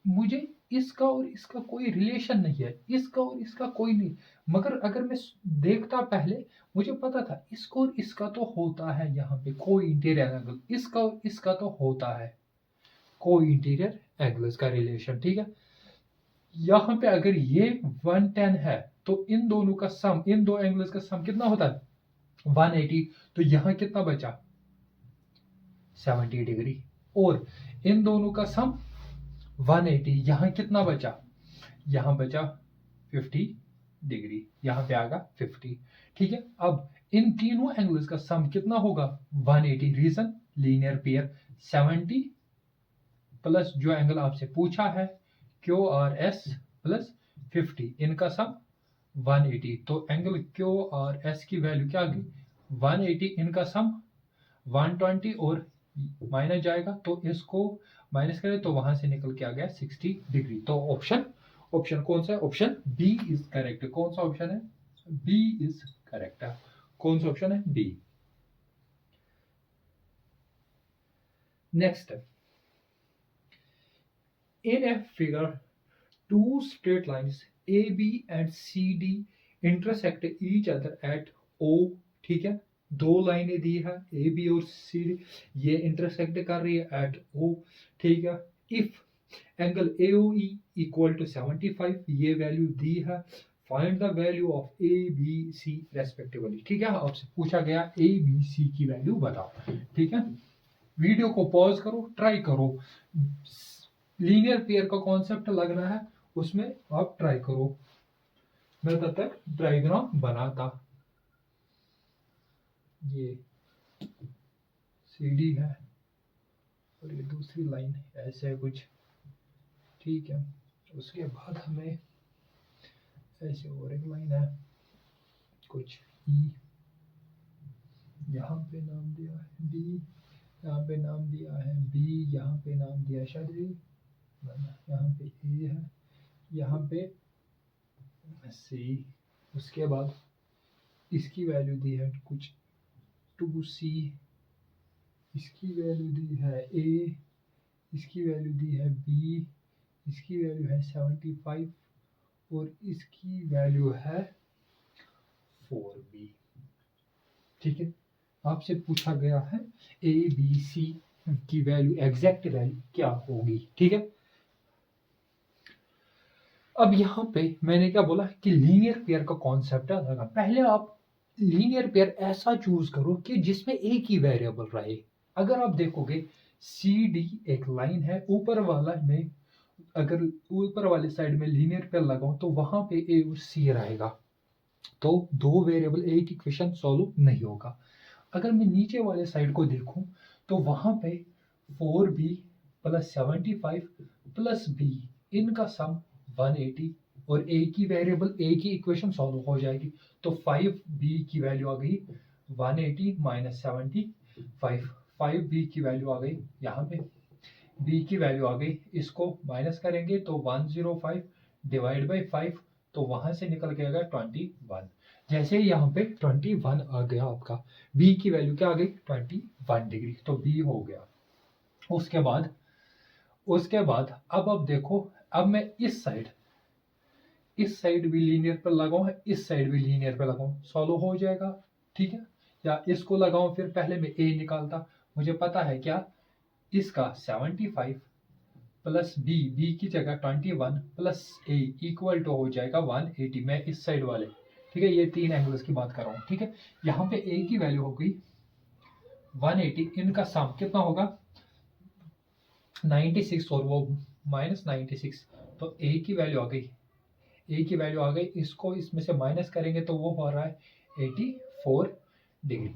मुझे इसका और इसका कोई रिलेशन नहीं है, इसका और इसका कोई नहीं, मगर अगर मैं देखता पहले मुझे पता था इसको और इसका तो होता है यहाँ पे कोई इंटीरियर एंगल, इसका और इसका तो होता है कोई इंटीरियर एंगल्स का रिलेशन, ठीक है। यहाँ पे अगर ये 110 है तो इन दोनों का सम, इन दो एंगल्स का सम कितना होता है, 180। तो यहाँ कितना बचा, 70 डिग्री। और इन दोनों का सम 180, यहाँ कितना बचा, यहाँ बचा 50 डिग्री, यहाँ पे आएगा 50, ठीक है। अब इन तीनों एंगल्स का सम कितना होगा, 180। रीजन लीनियर पेयर, 70 प्लस जो एंगल आपसे पूछा है क्यू आर एस प्लस 50, इनका सम 180। तो एंगल क्यू आर एस की वैल्यू क्या आ गई, 180, इनका सम 120 और माइनस जाएगा तो इसको माइनस करें तो वहां से निकल के आ गया 60 डिग्री। तो ऑप्शन कौन सा है, ऑप्शन बी इज करेक्ट। कौन सा ऑप्शन है, बी इज करेक्ट है। कौन सा ऑप्शन है, D. Next, in a figure two straight lines A B and C D intersect each other at O, ठीक है। दो लाइनें दी है ए बी और सी डी, ये इंटरसेक्ट कर रही है एट ओ, ठीक है। If angle AOE equal to 75, ये वैल्यू दी है। Find the value of A B C respectively, ठीक है। आपसे पूछा गया ए बी सी की वैल्यू बताओ, ठीक है। वीडियो को पॉज करो, ट्राई करो, लीनियर पेयर का कॉन्सेप्ट लग रहा है उसमें आप ट्राई करो। मैं तब तक डायग्राम बनाता। ये CD है, और ये दूसरी लाइन ऐसे है कुछ, ठीक है। उसके बाद हमें ऐसे और एक लाइन है कुछ ई, यहाँ पे नाम दिया है बी, यहाँ पे नाम दिया है बी, यहाँ पे नाम दिया है शायद ए, यहाँ पे ए है, यहाँ पे सी। उसके बाद इसकी वैल्यू दी है कुछ 2c, इसकी वैल्यू दी है ए, इसकी वैल्यू दी है बी, इसकी वैल्यू है 75 और इसकी वैल्यू है 4b। ठीक है, आपसे पूछा गया है ए बी सी की वैल्यू, एग्जैक्ट वैल्यू क्या होगी। ठीक है, अब यहाँ पे मैंने क्या बोला कि लीनियर पेयर का कॉन्सेप्ट है। पहले आप लीनियर पेयर ऐसा चूज करो कि जिसमें एक ही वेरिएबल रहे। अगर आप देखोगे सी डी एक लाइन है, ऊपर वाला में अगर ऊपर वाले साइड में लीनियर पेयर लगाऊं तो वहां पे ए और सी रहेगा, तो दो वेरिएबल एक इक्वेशन सॉल्व नहीं होगा। अगर मैं नीचे वाले साइड को देखूं तो वहां पे 4b प्लस 75 प्लस b, इनका सम 180 और ए की वेरिएबल ए की इक्वेशन सॉल्व हो जाएगी। तो 5b की वैल्यू आ गई 180 माइनस 75, 5b की वैल्यू आ गई यहाँ पे, b की वैल्यू आ गई, इसको माइनस करेंगे तो 105 डिवाइड बाई 5, तो वहां से निकल के आएगा 21। जैसे ही यहाँ पे 21 आ गया आपका, b की वैल्यू क्या आ गई 21 डिग्री, तो b हो गया। उसके बाद अब देखो, अब मैं इस साइड भी लीनियर पर लगाऊं, इस साइड भी लीनियर पर लगाऊं, सॉल्व हो जाएगा। ठीक है, या इसको लगाऊं, फिर पहले मैं a निकालता, मुझे पता है क्या, इसका 75 प्लस बी की जगह 21 प्लस ए इक्वल टू हो जाएगा 180। मैं इस साइड वाले, ठीक है, ये तीन एंगल्स की बात कर रहा हूँ। ठीक है, यहाँ पे ए की वैल्यू हो गई 180, इनका सम कितना होगा 96 और वो माइनस 96, तो ए की वैल्यू आ गई, इसको इसमें से माइनस करेंगे तो वो हो रहा है 84 डिग्री।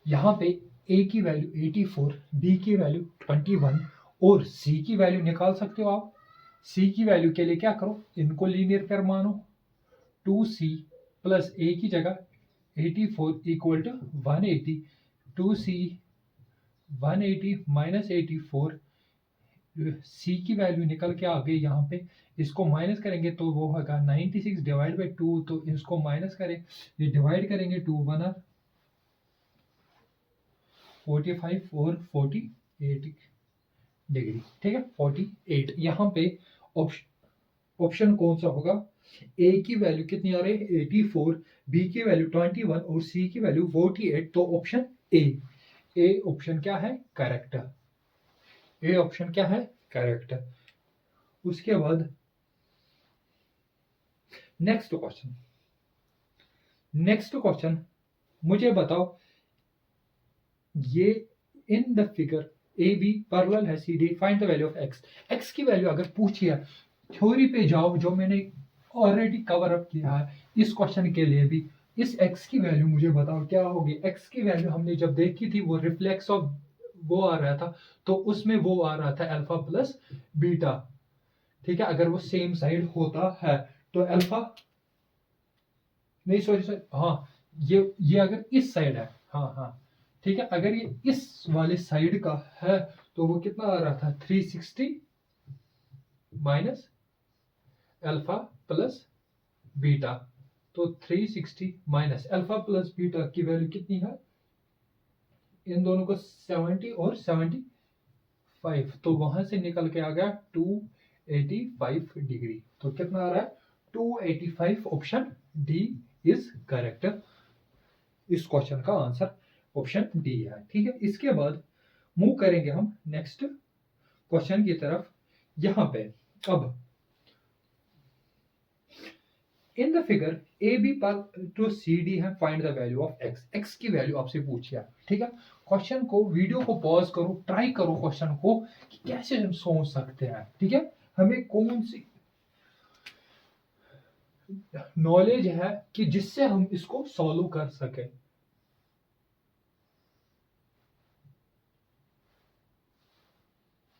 यहाँ पे ए की वैल्यू 84, बी की वैल्यू 21 और सी की वैल्यू निकाल सकते हो आप। सी की वैल्यू के लिए क्या करो, इनको लीनियर पेयर मानो, 2c प्लस ए की जगह 84 इक्वल टू 180, 2c 180 माइनस 84, सी की वैल्यू निकल के आ गई यहाँ पे, इसको माइनस करेंगे तो वो होगा 96 डिवाइड बाई 2, तो इसको माइनस करें, ये डिवाइड करेंगे 2 1 45 और 48 डिग्री। ठीक है, 48। यहाँ पे ऑप्शन कौन सा होगा, ए की वैल्यू कितनी आ रही है 84, बी की वैल्यू 21 और सी की वैल्यू 48, तो ऑप्शन ए ऑप्शन क्या है करेक्ट, ए ऑप्शन क्या है करेक्ट। उसके बाद नेक्स्ट क्वेश्चन, मुझे बताओ, ये in the figure A B parallel है C D, find the value of X. X की वैल्यू अगर पूछी है, थ्योरी पे जाओ, जो मैंने ऑलरेडी कवर अप किया है इस क्वेश्चन के लिए भी, इस एक्स की वैल्यू मुझे बताओ क्या होगी। एक्स की वैल्यू हमने जब देखी थी वो रिफ्लेक्स ऑफ वो आ रहा था, तो उसमें वो आ रहा था अल्फा प्लस बीटा। ठीक है, अगर वो सेम साइड होता है तो अल्फा नहीं, सॉरी हाँ, ये अगर इस साइड है, हाँ ठीक है, अगर ये इस वाले साइड का है तो वो कितना आ रहा था 360 माइनस अल्फा प्लस बीटा, तो 360 माइनस अल्फा प्लस बीटा की वैल्यू कितनी है, इन दोनों को 70 और 75, तो वहां से निकल के आ गया 285 डिग्री, तो कितना आ रहा है 285। ऑप्शन डी इज करेक्ट, इस क्वेश्चन का आंसर ऑप्शन डी है। ठीक है, इसके बाद मूव करेंगे हम नेक्स्ट क्वेश्चन की तरफ। यहां पे अब in the figure A B to C D है, find the value of X. X की वैल्यू आपसे पूछी है। ठीक है, क्वेश्चन को, वीडियो को पॉज करो, ट्राई करो क्वेश्चन को कि कैसे हम सोच सकते हैं। ठीक है, हमें कौन सी नॉलेज है कि जिससे हम इसको सॉल्व कर सके।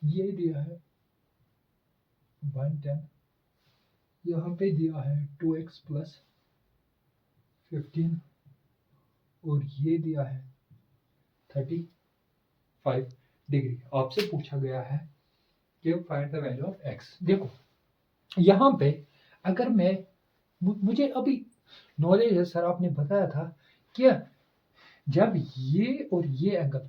ये दिया है 110, यहाँ पे दिया है 2x प्लस 15 और ये दिया है 35 डिग्री। आपसे पूछा गया है कि find the value of x। देखो यहाँ पे अगर मैं मुझे अभी नॉलेज है सर, आपने बताया था कि जब ये और ये एंगल,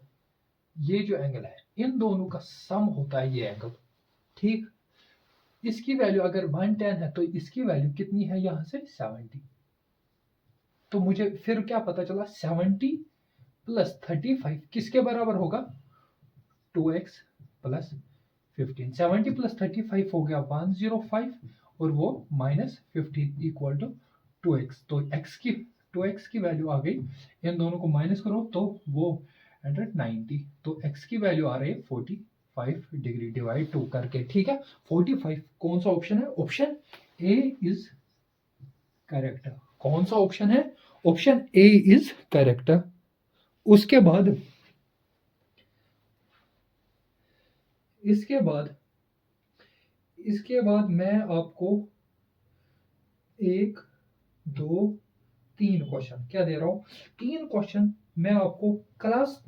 ये जो एंगल है इन दोनों का सम होता है ये एंगल, ठीक। इसकी वैल्यू अगर 110 है तो इसकी वैल्यू कितनी है यहाँ से 70। तो मुझे फिर क्या पता चला 70 प्लस 35 किसके बराबर होगा 2x प्लस 15। 70 प्लस 35 हो गया 105 और वो माइनस 15 इक्वल टू 2x। तो x की 2x की वैल्यू आ गई, इन दोनों को माइनस करो तो वो 190। तो x की वैल्यू आ रही है 45 डिग्री डिवाइड 2 करके, ठीक है। 45 कौन सा ऑप्शन है, ऑप्शन ए इज करेक्ट। कौन सा ऑप्शन है, ऑप्शन ए इज करेक्ट। उसके बाद इसके बाद मैं आपको 1 2 3 क्वेश्चन क्या दे रहा हूं, 3 क्वेश्चन मैं आपको क्लास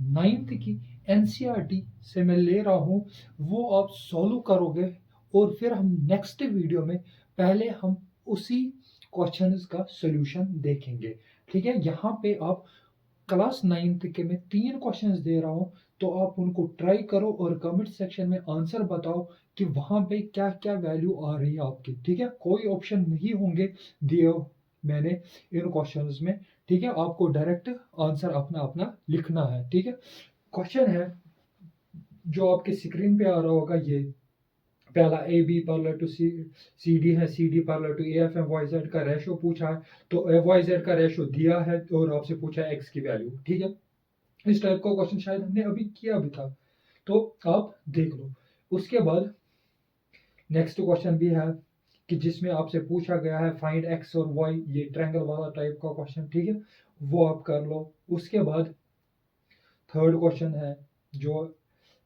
9th की एनसीईआरटी से मैं ले रहा हूं, वो आप सॉल्व करोगे और फिर हम नेक्स्ट वीडियो में पहले हम उसी क्वेश्चंस का सॉल्यूशन देखेंगे, ठीक है। यहाँ पे आप क्लास 9th के मैं 3 क्वेश्चंस दे रहा हूँ, तो आप उनको ट्राई करो और कमेंट सेक्शन में आंसर बताओ कि वहां पे क्या क्या वैल्यू आ रही है आपकी, ठीक है। कोई ऑप्शन नहीं होंगे दिए मैंने इन क्वेश्चंस में, ठीक है। आपको डायरेक्ट आंसर अपना अपना लिखना है, ठीक है। क्वेश्चन है जो आपके स्क्रीन पे आ रहा होगा, ये पहला A B parallel to C D है, C D parallel to A F M Y Z का रेशो पूछा है, तो ए वाई जेड का रेशो दिया है और आपसे पूछा है एक्स की वैल्यू, ठीक है। इस टाइप का क्वेश्चन शायद हमने अभी किया भी था, तो आप देख लो। उसके बाद नेक्स्ट क्वेश्चन भी है कि जिसमें आपसे पूछा गया है फाइंड एक्स और वाई, ये ट्रायंगल वाला टाइप का क्वेश्चन, ठीक है, वो आप कर लो। उसके बाद थर्ड क्वेश्चन है जो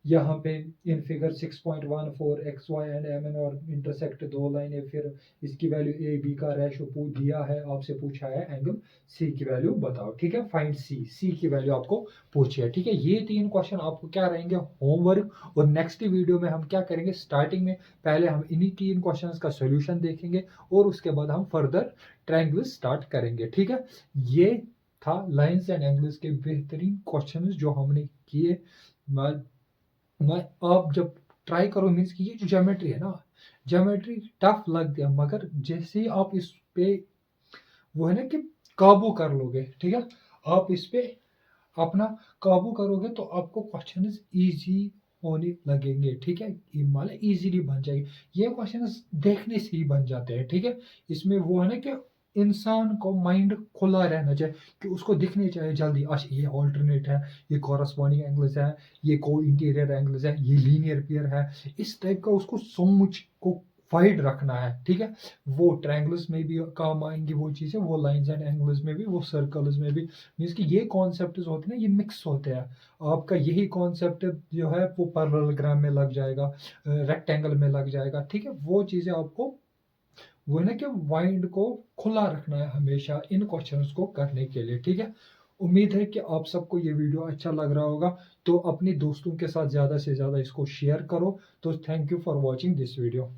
यहाँ पे in figure 6.14 X Y and M N और इंटरसेक्ट दो लाइनें, फिर इसकी वैल्यू ए बी का रेशो दिया है, आपसे पूछा है एंगल सी की वैल्यू बताओ, ठीक है। फाइंड सी की वैल्यू आपको पूछी है, ठीक है। ये 3 क्वेश्चन आपको क्या रहेंगे होमवर्क, और नेक्स्ट वीडियो में हम क्या करेंगे, स्टार्टिंग में पहले हम इन्हीं 3 क्वेश्चन का सोल्यूशन देखेंगे और उसके बाद हम फर्दर ट्रायंगल्स स्टार्ट करेंगे, ठीक है। ये था लाइन्स एंड एंगल्स के बेहतरीन क्वेश्चन जो हमने किए। आप जब ट्राई करो, मीन्स कि ये जो ज्योमेट्री है ना, ज्योमेट्री टफ लग गया, मगर जैसे ही आप इस पे वो है ना कि काबू कर लोगे, ठीक है, आप इस पे अपना काबू करोगे तो आपको क्वेश्चन इजी होने लगेंगे, ठीक है। मतलब इजीली बन जाएगी, ये क्वेश्चन देखने से ही बन जाते हैं, ठीक है। इसमें वो है ना कि इंसान को माइंड खुला रहना चाहिए कि उसको दिखने चाहिए जल्दी, अच्छा ये ऑल्टरनेट है, ये कॉरस्पॉन्डिंग एंगल्स है, ये को इंटीरियर एंगल्स है, ये लीनियर पेयर है, इस टाइप का उसको सोच को वाइड रखना है, ठीक है। वो ट्रायंगल्स में भी काम आएंगी वो चीज़ें, वो लाइंस एंड एंगल्स में भी, वो सर्कल्स में भी, मीन्स कि ये कॉन्सेप्ट होते हैं ना, ये मिक्स होते हैं। आपका यही कॉन्सेप्ट जो है वो पैरेललोग्राम में लग जाएगा, रेक्टेंगल में लग जाएगा, ठीक है। वो चीज़ें आपको वो है ना कि माइंड को खुला रखना है हमेशा इन क्वेश्चंस को करने के लिए, ठीक है। उम्मीद है कि आप सबको ये वीडियो अच्छा लग रहा होगा, तो अपने दोस्तों के साथ ज़्यादा से ज़्यादा इसको शेयर करो। तो thank you for watching this video.